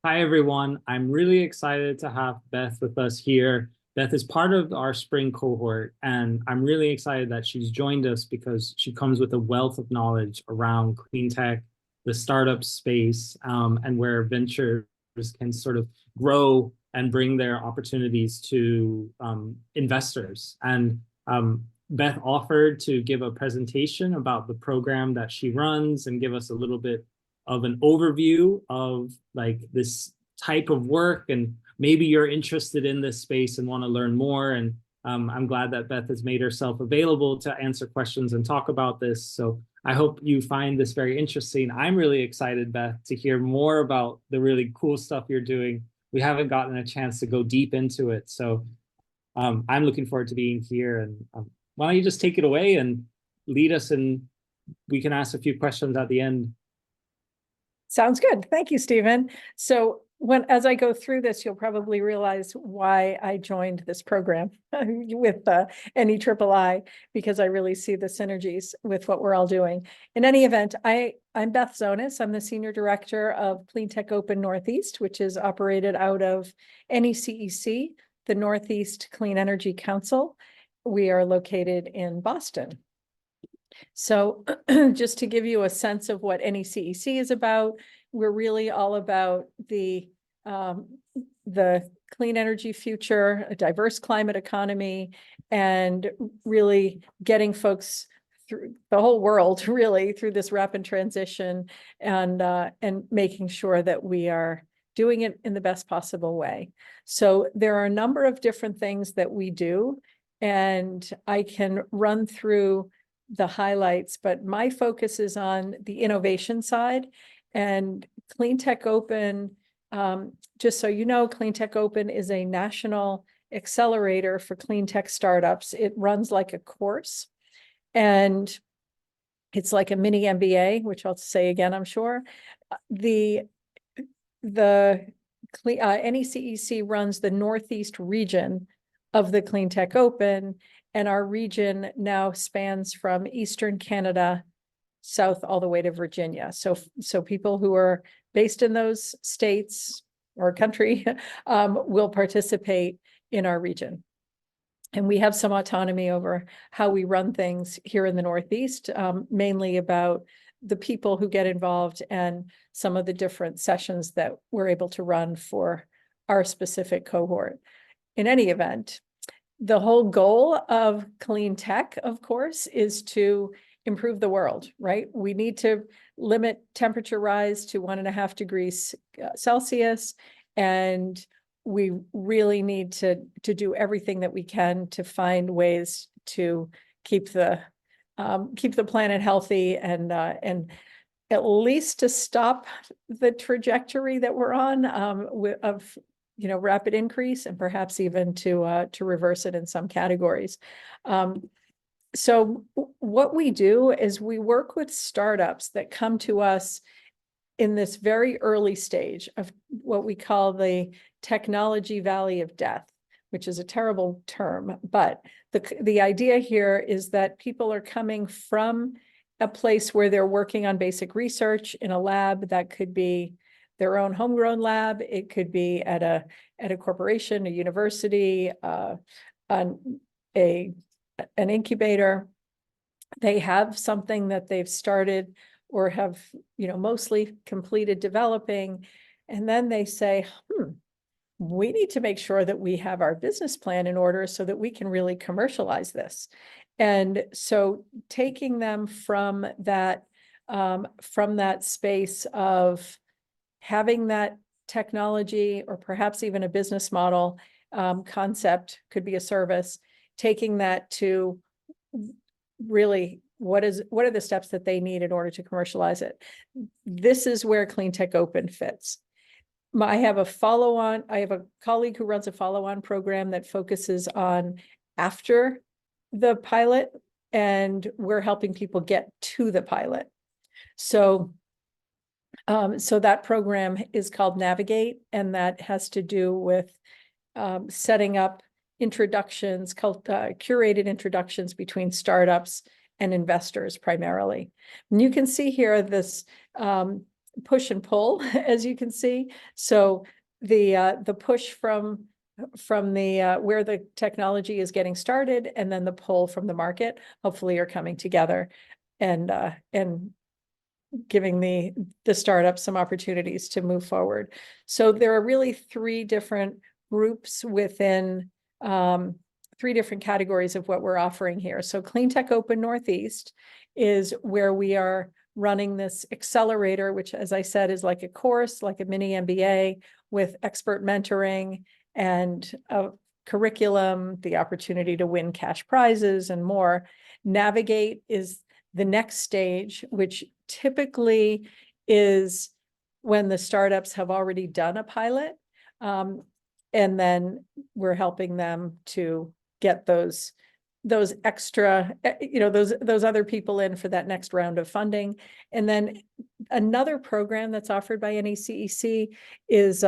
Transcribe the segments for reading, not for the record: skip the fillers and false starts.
Hi, everyone. I'm really excited to have Beth with us here. Beth is part of our spring cohort, and I'm really excited that she's joined us because she comes with a wealth of knowledge around clean tech, the startup space, and where ventures can sort of grow and bring their opportunities to investors. And Beth offered to give a presentation about the program that she runs and give us a little bit of an overview of like this type of work, and maybe you're interested in this space and want to learn more. And I'm glad that Beth has made herself available to answer questions and talk about this. So I hope you find this very interesting. I'm really excited, Beth, to hear more about the really cool stuff you're doing. We haven't gotten a chance to go deep into it. So I'm looking forward to being here. And why don't you just take it away and lead us, and we can ask a few questions at the end. Sounds good. Thank you, Stephen. So as I go through this, you'll probably realize why I joined this program with NECEC, because I really see the synergies with what we're all doing. In any event, I'm Beth Zonis. I'm the Senior Director of Cleantech Open Northeast, which is operated out of NECEC, the Northeast Clean Energy Council. We are located in Boston. So just to give you a sense of what NECEC is about, we're really all about the clean energy future, a diverse climate economy, and really getting folks through the whole world, really, through this rapid transition, and making sure that we are doing it in the best possible way. So there are a number of different things that we do, and I can run through the highlights, but my focus is on the innovation side. And Cleantech Open, just so you know, Cleantech Open is a national accelerator for clean tech startups. It runs like a course, and it's like a mini MBA, which I'll say again, I'm sure. NECEC runs the Northeast region of the Cleantech Open, and our region now spans from Eastern Canada south all the way to Virginia. So people who are based in those states or country will participate in our region. And we have some autonomy over how we run things here in the Northeast, mainly about the people who get involved and some of the different sessions that we're able to run for our specific cohort. In any event, the whole goal of clean tech, of course, is to improve the world, right? We need to limit temperature rise to 1.5 degrees Celsius, and we really need to do everything that we can to find ways to keep the planet healthy, and at least to stop the trajectory that we're on of rapid increase, and perhaps even to reverse it in some categories. So what we do is we work with startups that come to us in this very early stage of what we call the technology valley of death, which is a terrible term, but the idea here is that people are coming from a place where they're working on basic research in a lab. That could be their own homegrown lab. It could be at a corporation, a university, an incubator. They have something that they've started or have mostly completed developing, and then they say, we need to make sure that we have our business plan in order so that we can really commercialize this. And so taking them from that space of having that technology, or perhaps even a business model concept, could be a service, taking that to really what are the steps that they need in order to commercialize it. This is where Cleantech Open fits. I have a colleague who runs a follow-on program that focuses on after the pilot, and we're helping people get to the pilot. So that program is called Navigate, and that has to do with setting up introductions, curated introductions between startups and investors primarily. And you can see here this push and pull, as you can see. So the push from the where the technology is getting started, and then the pull from the market, hopefully are coming together and giving the startups some opportunities to move forward. So there are really three different groups within three different categories of what we're offering here. So Cleantech Open Northeast is where we are running this accelerator, which, as I said, is like a course, like a mini MBA with expert mentoring and a curriculum, the opportunity to win cash prizes and more. Navigate is the next stage, which typically is when the startups have already done a pilot. And then we're helping them to get those extra, those other people in for that next round of funding. And then another program that's offered by NECEC is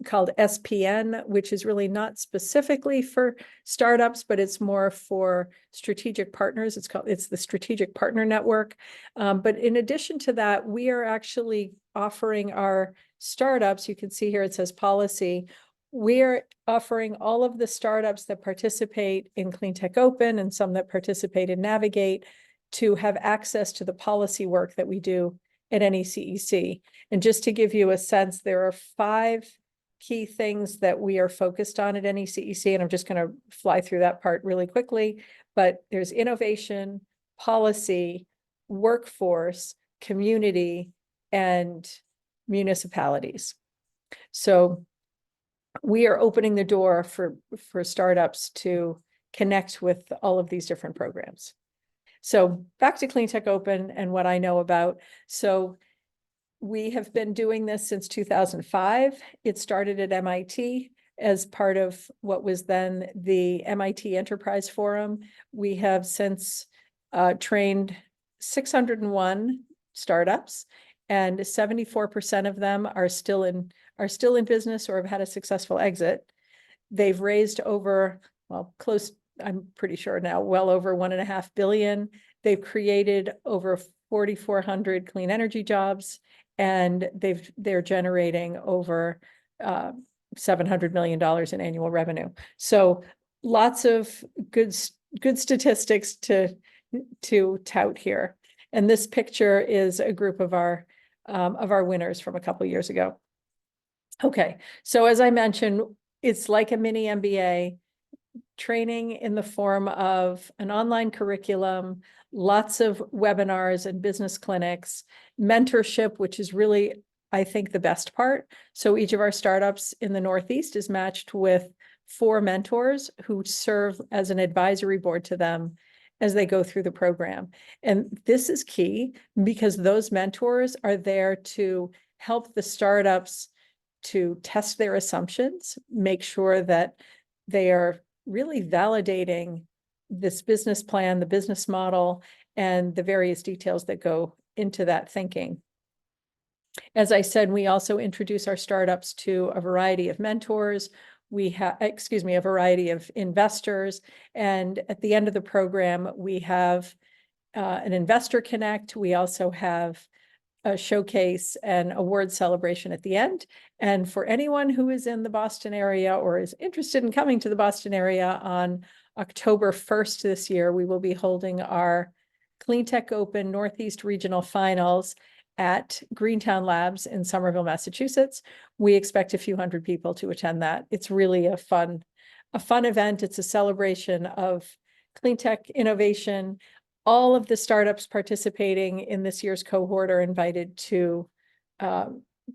called SPN, which is really not specifically for startups, but it's more for strategic partners. It's the Strategic Partner Network. But in addition to that, we are actually offering our startups, you can see here it says policy, we're offering all of the startups that participate in Cleantech Open and some that participate in Navigate to have access to the policy work that we do at NECEC. And just to give you a sense, there are 5 key things that we are focused on at NECEC, and I'm just going to fly through that part really quickly. But there's innovation, policy, workforce, community, and municipalities. So we are opening the door for startups to connect with all of these different programs. So back to Cleantech Open and what I know about. So we have been doing this since 2005. It started at MIT as part of what was then the MIT Enterprise Forum. We have since trained 601 startups, and 74% of them are still in business or have had a successful exit. They've raised over, well, I'm pretty sure now, well over $1.5 billion. They've created over 4,400 clean energy jobs, and they're generating over $700 million in annual revenue. So lots of good statistics to tout here. And this picture is a group of our winners from a couple of years ago. Okay, so as I mentioned, it's like a mini MBA, training in the form of an online curriculum, lots of webinars and business clinics, mentorship, which is really, I think, the best part. So each of our startups in the Northeast is matched with 4 mentors who serve as an advisory board to them as they go through the program. And this is key because those mentors are there to help the startups to test their assumptions, make sure that they are really validating this business plan, the business model, and the various details that go into that thinking. As I said, we also introduce our startups to a variety of mentors. We have, a variety of investors. And at the end of the program, we have an investor connect. We also have a showcase and award celebration at the end. And for anyone who is in the Boston area or is interested in coming to the Boston area, on October 1st this year, we will be holding our Cleantech Open Northeast Regional Finals at Greentown Labs in Somerville, Massachusetts. We expect a few hundred people to attend that. It's really a fun event. It's a celebration of cleantech innovation. All of the startups participating in this year's cohort are invited to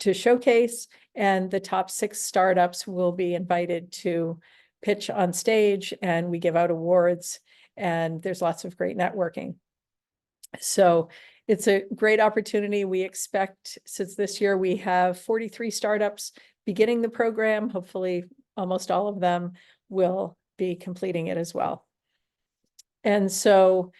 showcase, and the top 6 startups will be invited to pitch on stage, and we give out awards, and there's lots of great networking. So it's a great opportunity. We expect, since this year we have 43 startups beginning the program, hopefully almost all of them will be completing it as well. And so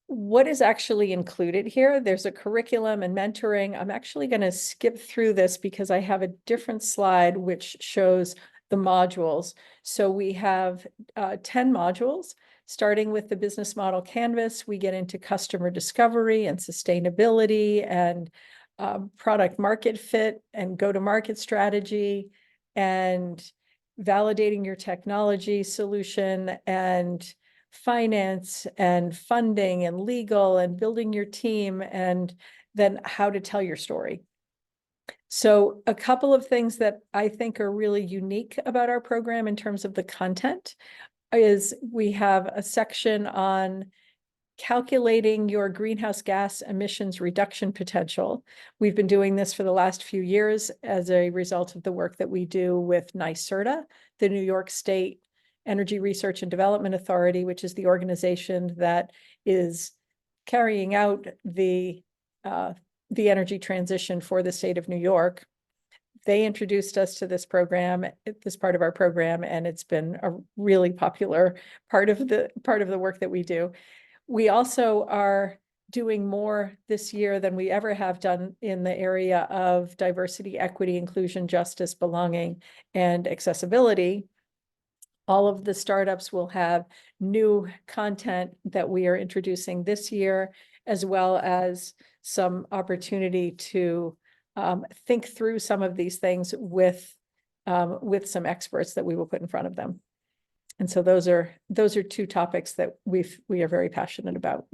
what is actually included here? There's a curriculum and mentoring. I'm actually going to skip through this because I have a different slide which shows the modules. So we have 10 modules. starting with the business model canvas, we get into customer discovery and sustainability and product market fit and go-to-market strategy and validating your technology solution and finance and funding and legal and building your team, and then how to tell your story. So a couple of things that I think are really unique about our program in terms of the content is we have a section on calculating your greenhouse gas emissions reduction potential. We've been doing this for the last few years as a result of the work that we do with NYSERDA, the New York State Energy Research and Development Authority, which is the organization that is carrying out the energy transition for the state of New York. They introduced us to this program, this part of our program, and it's been a really popular part of the work that we do. We also are doing more this year than we ever have done in the area of diversity, equity, inclusion, justice, belonging, and accessibility. All of the startups will have new content that we are introducing this year, as well as some opportunity to think through some of these things with some experts that we will put in front of them. And so those are two topics that we are very passionate about.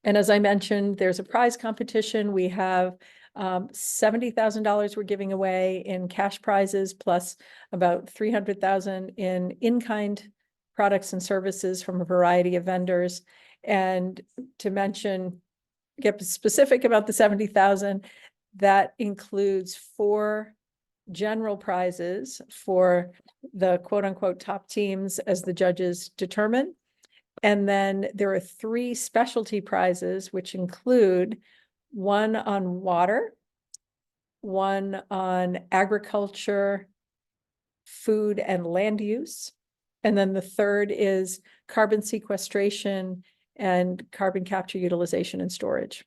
And as I mentioned, there's a prize competition. We have $70,000 we're giving away in cash prizes, plus about $300,000 in in-kind products and services from a variety of vendors. And to get specific about the $70,000, that includes 4 general prizes for the quote unquote top teams as the judges determine. And then there are 3 specialty prizes, which include 1 on water, 1 on agriculture, food and land use. And then the 3rd is carbon sequestration and carbon capture, utilization, and storage.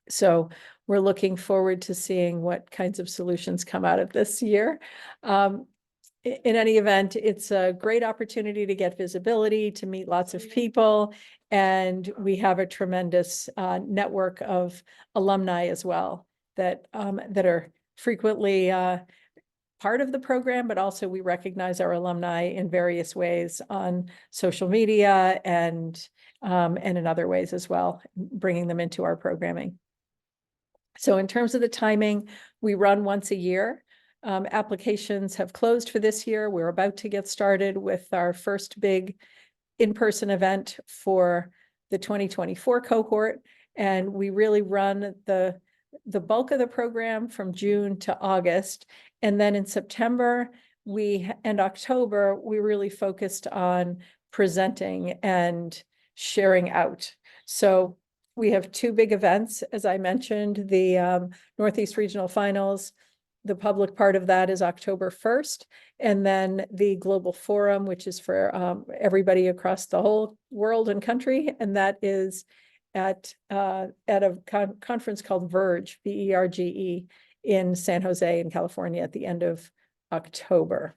So we're looking forward to seeing what kinds of solutions come out of this year. In any event, it's a great opportunity to get visibility, to meet lots of people, and we have a tremendous network of alumni as well that are frequently part of the program, but also we recognize our alumni in various ways on social media and in other ways as well, bringing them into our programming. So in terms of the timing, we run once a year. Applications have closed for this year. We're about to get started with our first big in-person event for the 2024 cohort. And we really run the bulk of the program from June to August. And then in September and October, we really focused on presenting and sharing out. So we have 2 big events, as I mentioned, the Northeast Regional Finals. The public part of that is October 1st, and then the Global Forum, which is for everybody across the whole world and country, and that is at a conference called Verge, VERGE, in San Jose in California at the end of October.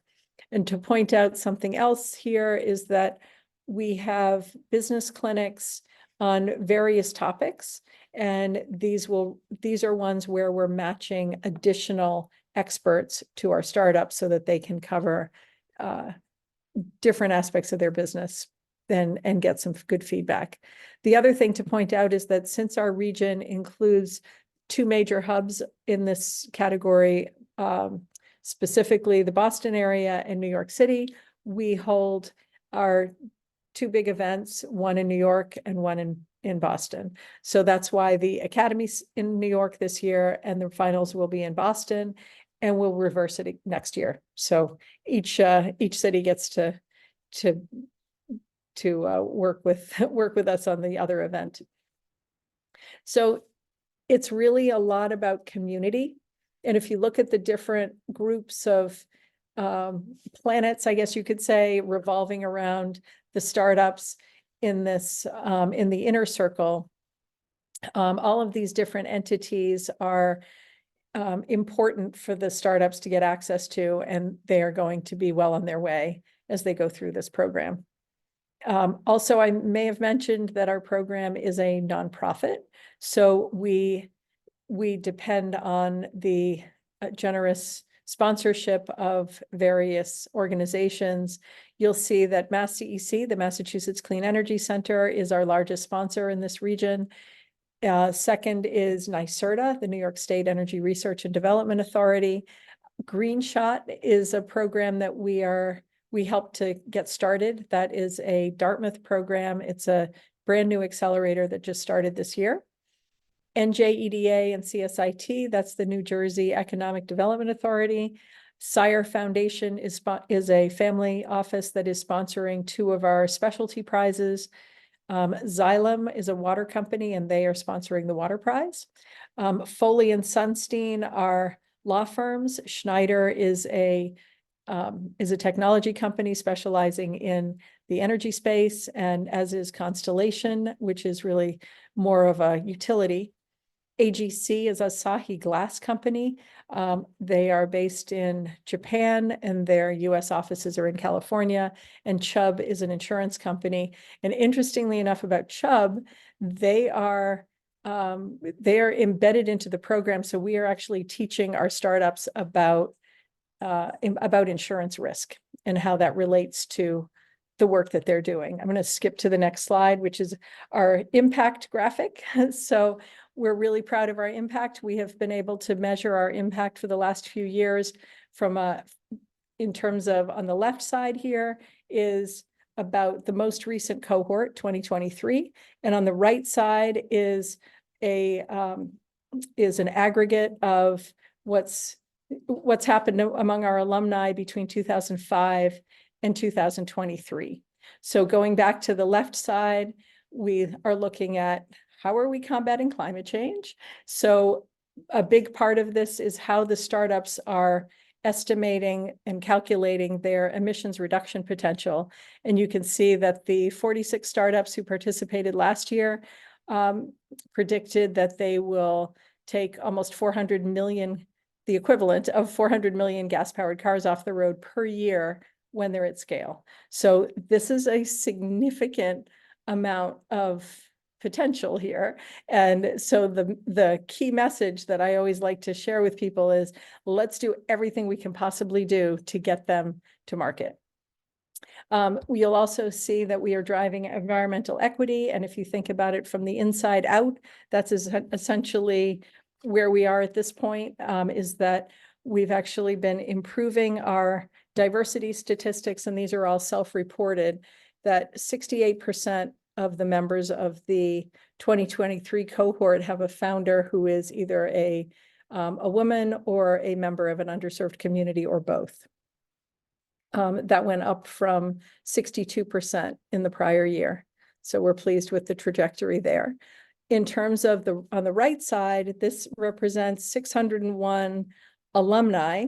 And to point out something else here is that we have business clinics on various topics, and these are ones where we're matching additional experts to our startups so that they can cover different aspects of their business and get some good feedback. The other thing to point out is that since our region includes 2 major hubs in this category, specifically the Boston area and New York City, we hold our 2 big events, one in New York and one in Boston. So that's why the Academy's in New York this year and the finals will be in Boston, and we'll reverse it next year. So each city gets to work with us on the other event. So it's really a lot about community. And if you look at the different groups of planets, I guess you could say, revolving around the startups in this, in the inner circle, all of these different entities are important for the startups to get access to, and they are going to be well on their way as they go through this program. Also, I may have mentioned that our program is a nonprofit, so we depend on the generous sponsorship of various organizations. You'll see that MassDEC, the Massachusetts Clean Energy Center, is our largest sponsor in this region. Second is NYSERDA, the New York State Energy Research and Development Authority. Green Shot is a program that we helped to get started. That is a Dartmouth program. It's a brand new accelerator that just started this year. NJEDA and CSIT, that's the New Jersey Economic Development Authority. Sire Foundation is a family office that is sponsoring 2 of our specialty prizes. Xylem is a water company, and they are sponsoring the water prize. Foley and Sunstein are law firms. Schneider is a technology company specializing in the energy space, and as is Constellation, which is really more of a utility. AGC is Asahi Glass Company. They are based in Japan, and their US offices are in California. And Chubb is an insurance company. And interestingly enough about Chubb, they are embedded into the program. So we are actually teaching our startups about insurance risk and how that relates to the work that they're doing. I'm going to skip to the next slide, which is our impact graphic. So we're really proud of our impact. We have been able to measure our impact for the last few years from in terms of, on the left side here is about the most recent cohort, 2023. And on the right side is an aggregate of what's happened among our alumni between 2005 and 2023. So going back to the left side, we are looking at how are we combating climate change? So a big part of this is how the startups are estimating and calculating their emissions reduction potential. And you can see that the 46 startups who participated last year predicted that they will take almost 400 million, the equivalent of 400 million gas-powered cars off the road per year when they're at scale. So this is a significant amount of potential here. And so the key message that I always like to share with people is, let's do everything we can possibly do to get them to market. You'll also see that we are driving environmental equity. And if you think about it from the inside out, that's essentially where we are at this point, is that we've actually been improving our diversity statistics, and these are all self-reported, that 68% of the members of the 2023 cohort have a founder who is either a woman or a member of an underserved community or both. That went up from 62% in the prior year. So we're pleased with the trajectory there. In terms of on the right side, this represents 601 alumni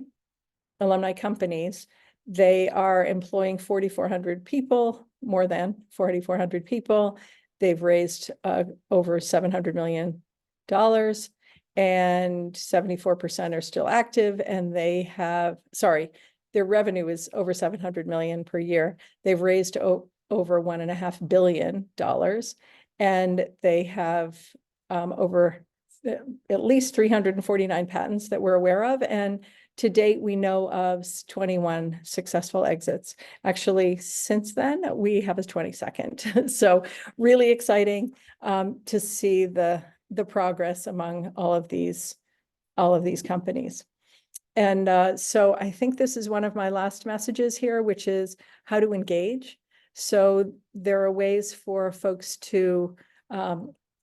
companies. They are employing 4,400 people, more than 4,400 people. They've raised over $700 million, and 74% are still active. And they have, their revenue is over $700 million per year. They've raised over $1.5 billion, and they have over at least 349 patents that we're aware of. And to date, we know of 21 successful exits. Actually, since then, we have a 22nd. So really exciting to see the progress among all of these companies. And so I think this is one of my last messages here, which is how to engage. So there are ways for folks to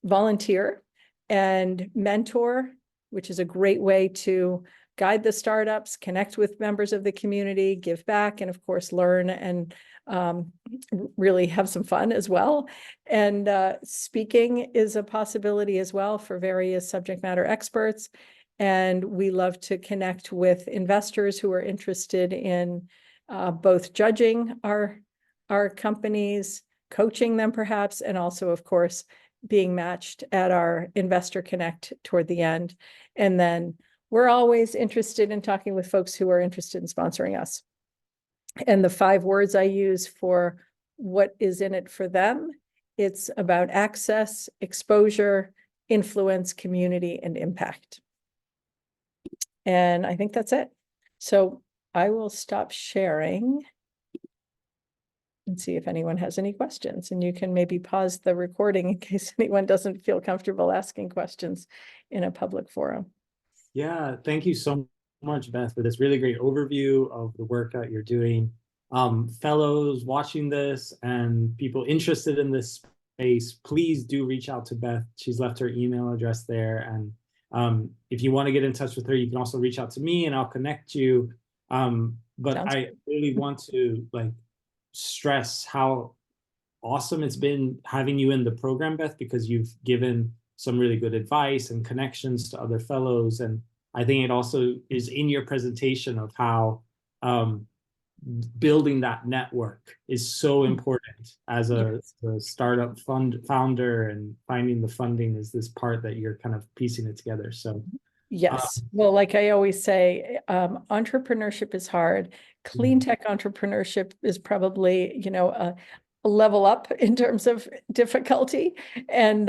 volunteer and mentor, which is a great way to guide the startups, connect with members of the community, give back, and of course, learn and really have some fun as well. And speaking is a possibility as well for various subject matter experts. And we love to connect with investors who are interested in both judging our companies, coaching them perhaps, and also, of course, being matched at our Investor Connect toward the end. And then we're always interested in talking with folks who are interested in sponsoring us. And the 5 words I use for what is in it for them. It's about access, exposure, influence, community, and impact. And I think that's it. So I will stop sharing and see if anyone has any questions. And you can maybe pause the recording in case anyone doesn't feel comfortable asking questions in a public forum. Yeah, thank you so much, Beth, for this really great overview of the work that you're doing. Fellows watching this and people interested in this space, please do reach out to Beth. She's left her email address there. And if you want to get in touch with her, you can also reach out to me and I'll connect you. But Sounds I really want to stress how awesome it's been having you in the program, Beth, because you've given some really good advice and connections to other fellows. And I think it also is in your presentation of how building that network is so important as a startup founder, and finding the funding is this part that you're kind of piecing it together. So yes. Well, like I always say, entrepreneurship is hard. Clean tech entrepreneurship is probably, a level up in terms of difficulty. And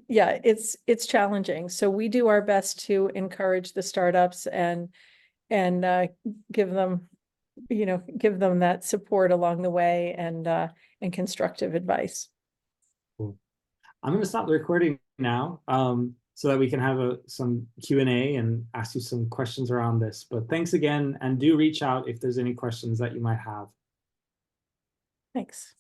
yeah, it's challenging. So we do our best to encourage the startups and give them that support along the way and constructive advice. cool. I'm going to stop the recording now, so that we can have some Q&A and ask you some questions around this. But thanks again, and do reach out if there's any questions that you might have. Thanks.